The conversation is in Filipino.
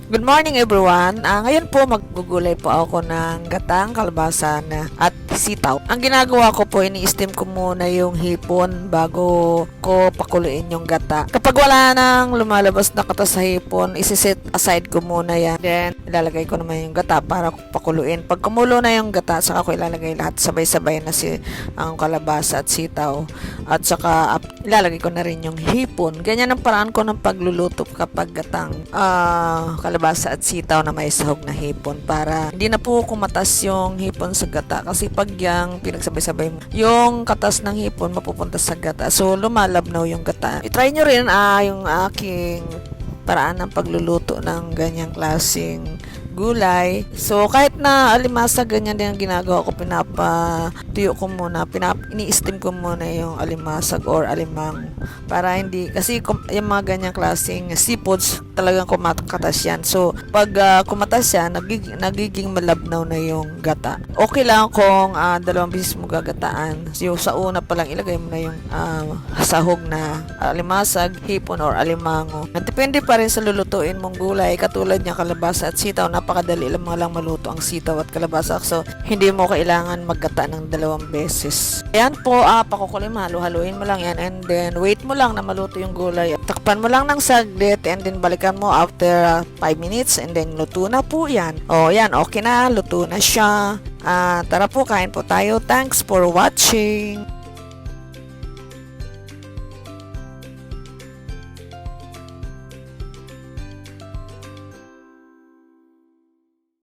Good morning everyone. Ngayon po maggugulay po ako ng gatang kalabasa at sitaw. Ang ginagawa ko po, ini-steam ko muna yung hipon bago ko pakuluin yung gata. Kapag wala nang lumalabas na kata sa hipon, isi-set aside ko muna yan. Then, ilalagay ko naman yung gata para pakuluin. Pag kumulo na yung gata, saka ko ilalagay lahat. Sabay-sabay na ang kalabasa at sitaw. At saka ilalagay ko na rin yung hipon. Ganyan ang paraan ko ng pagluluto kapag gatang kalabasa at sitaw na may sahog na hipon, para hindi na po kumatas yung hipon sa gata, kasi pag yung pinagsabay-sabay mo yung katas ng hipon mapupunta sa gata, so lumalabnaw yung gata. I-try nyo rin yung aking paraan ng pagluluto ng ganyang klaseng gulay. So kahit na alimasa, ganyan din ang ginagawa ko, pinapatuyo ko muna, ini-steam ko muna yung alimasag or alimang, para hindi, kasi yung mga ganyang klaseng seafoods talagang kumakatas yan. So pag kumatas yan, nagiging malabnaw na yung gata. Okay lang kung 2 beses mo gagataan. So sa una pa lang ilagay mo na yung sahog na alimasag, hipon or alimango. Depende pa rin sa lulutuin mong gulay. Katulad niya kalabasa at sitaw, napakadali lang maluto ang sitaw at kalabasa. So hindi mo kailangan maggata ng 2 beses. Ayan po, pakukuloy mo, halu-haluin mo lang yan, and then wait mo lang na maluto yung gulay. Takpan mo lang ng saglit, and then balikan mo after 5 minutes, and then luto na po yan. Yan, okay na, luto na siya. Tara po, kain po tayo. Thanks for watching.